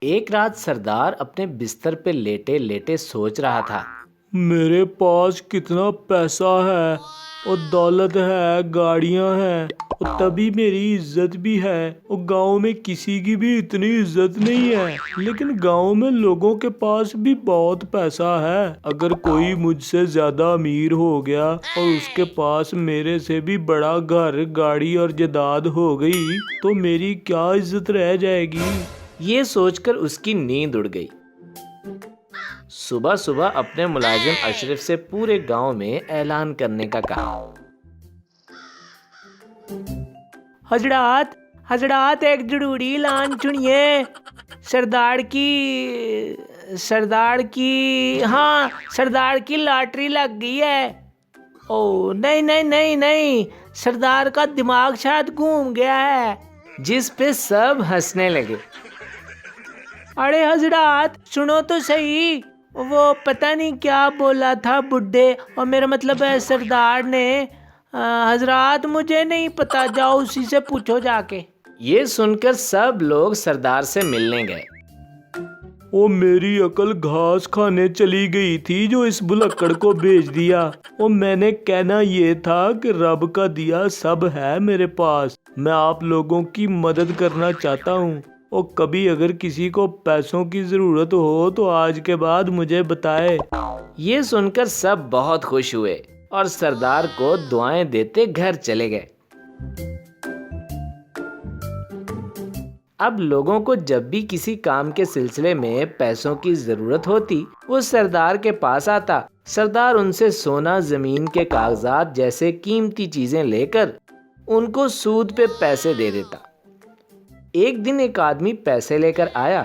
ایک رات سردار اپنے بستر پہ لیٹے لیٹے سوچ رہا تھا، میرے پاس کتنا پیسہ ہے اور دولت ہے، گاڑیاں ہیں، اور تبھی میری عزت بھی ہے، اور گاؤں میں کسی کی بھی اتنی عزت نہیں ہے، لیکن گاؤں میں لوگوں کے پاس بھی بہت پیسہ ہے۔ اگر کوئی مجھ سے زیادہ امیر ہو گیا اور اس کے پاس میرے سے بھی بڑا گھر، گاڑی اور جائیداد ہو گئی تو میری کیا عزت رہ جائے گی؟ یہ سوچ کر اس کی نیند اڑ گئی۔ صبح صبح اپنے ملازم اشرف سے پورے گاؤں میں اعلان کرنے کا کہا، حضرات ایک ضروری اعلان سنیے، سردار کی لاٹری لگ گئی ہے۔ او نہیں، سردار کا دماغ شاید گھوم گیا ہے۔ جس پہ سب ہنسنے لگے۔ ارے حضرات سنو تو صحیح، وہ پتہ نہیں کیا بولا تھا بڈھے، اور میرا مطلب ہے سردار نے۔ حضرات مجھے نہیں پتا، جاؤ اسی سے پوچھو جا کے۔ یہ سن کر سب لوگ سردار سے ملنے گئے۔ وہ میری عقل گھاس کھانے چلی گئی تھی جو اس بلکڑ کو بھیج دیا۔ اور میں نے کہنا یہ تھا کہ رب کا دیا سب ہے میرے پاس، میں آپ لوگوں کی مدد کرنا چاہتا ہوں، اور کبھی اگر کسی کو پیسوں کی ضرورت ہو تو آج کے بعد مجھے بتائے۔ یہ سن کر سب بہت خوش ہوئے اور سردار کو دعائیں دیتے گھر چلے گئے۔ اب لوگوں کو جب بھی کسی کام کے سلسلے میں پیسوں کی ضرورت ہوتی وہ سردار کے پاس آتا۔ سردار ان سے سونا، زمین کے کاغذات جیسے قیمتی چیزیں لے کر ان کو سود پہ پیسے دے دیتا۔ ایک دن ایک آدمی پیسے لے کر آیا۔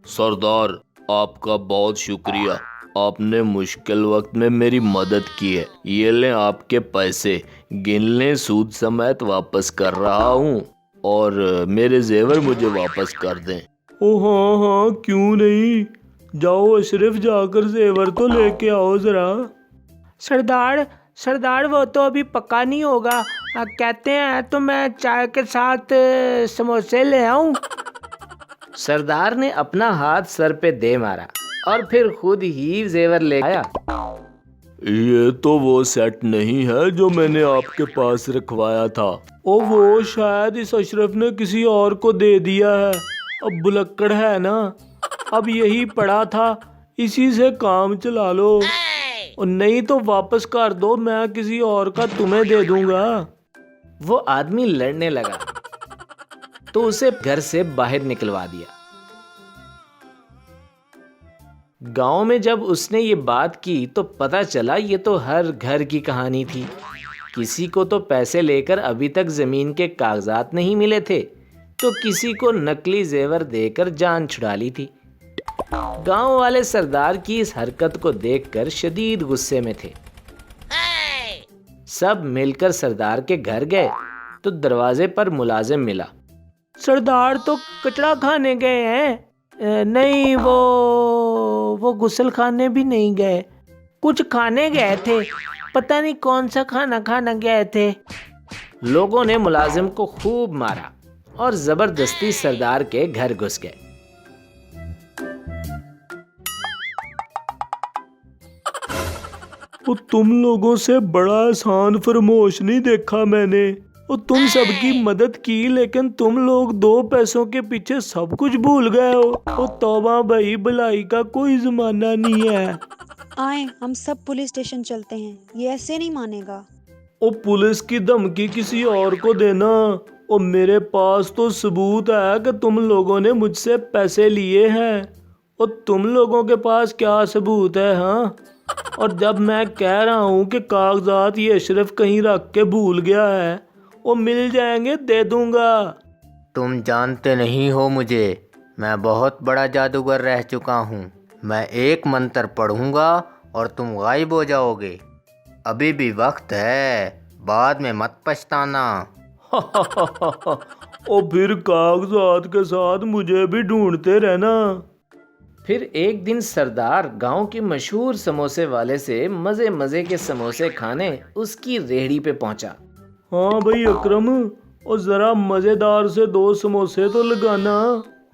سردار آپ کا بہت شکریہ، آپ نے مشکل وقت میں میری مدد کی ہے، یہ لیں آپ کے پیسے، گن لیں، سود سمیت واپس کر رہا ہوں، اور میرے زیور مجھے واپس کر دیں۔ او ہاں کیوں نہیں، جاؤ اشرف جا کر زیور تو لے کے آؤ ذرا۔ سردار وہ تو ابھی پکا نہیں ہوگا، کہتے ہیں تو میں چائے کے ساتھ سموسے لے آؤں۔ سردار نے اپنا ہاتھ سر پہ دے مارا اور پھر خود ہی زیور لے آیا۔ یہ تو وہ سیٹ نہیں ہے جو میں نے آپ کے پاس رکھوایا تھا، اور وہ شاید اس اشرف نے کسی اور کو دے دیا ہے۔ اب بلکڑ ہے نا، اب یہی پڑا تھا، اسی سے کام چلا لو، اور نہیں تو واپس کر دو، میں کسی اور کا تمہیں دے دوں گا۔ وہ آدمی لڑنے لگا تو اسے گھر سے باہر نکلوا دیا۔ گاؤں میں جب اس نے یہ بات کی تو پتہ چلا یہ تو ہر گھر کی کہانی تھی۔ کسی کو تو پیسے لے کر ابھی تک زمین کے کاغذات نہیں ملے تھے، تو کسی کو نقلی زیور دے کر جان چھڑا لی تھی۔ گاؤں والے سردار کی اس حرکت کو دیکھ کر شدید غصے میں تھے۔ سب مل کر سردار کے گھر گئے تو دروازے پر ملازم ملا۔ سردار تو کچڑا کھانے گئے ہیں؟ نہیں، وہ غسل خانے بھی نہیں گئے، کچھ کھانے گئے تھے، پتہ نہیں کون سا کھانا کھانا گئے تھے۔ لوگوں نے ملازم کو خوب مارا اور زبردستی سردار کے گھر گھس گئے۔ وہ تم لوگوں سے بڑا احسان فرموش نہیں دیکھا میں نے، اور تم سب کی مدد کی، لیکن تم لوگ 2 پیسوں کے پیچھے سب کچھ بھول گئے ہو۔ اور توبہ بھائی، بھلائی کا کوئی زمانہ نہیں ہے۔ آئیں ہم سب پولیس اسٹیشن چلتے ہیں، یہ ایسے نہیں مانے گا۔ اور پولیس کی دھمکی کسی اور کو دینا، اور میرے پاس تو ثبوت ہے کہ تم لوگوں نے مجھ سے پیسے لیے ہیں، اور تم لوگوں کے پاس کیا ثبوت ہے؟ ہاں، اور جب میں کہہ رہا ہوں کہ کاغذات یہ اشرف کہیں رکھ کے بھول گیا ہے، وہ مل جائیں گے، دے دوں گا۔ تم جانتے نہیں ہو مجھے، میں بہت بڑا جادوگر رہ چکا ہوں، میں ایک منتر پڑھوں گا اور تم غائب ہو جاؤ گے، ابھی بھی وقت ہے، بعد میں مت پچھتانا۔ اور پھر کاغذات کے ساتھ مجھے بھی ڈھونڈتے رہنا۔ پھر ایک دن سردار گاؤں کے مشہور سموسے والے سے مزے مزے کے سموسے کھانے اس کی ریہڑی پہ پہنچا۔ ہاں بھائی اکرم، اور ذرا مزیدار سے 2 سموسے تو لگانا۔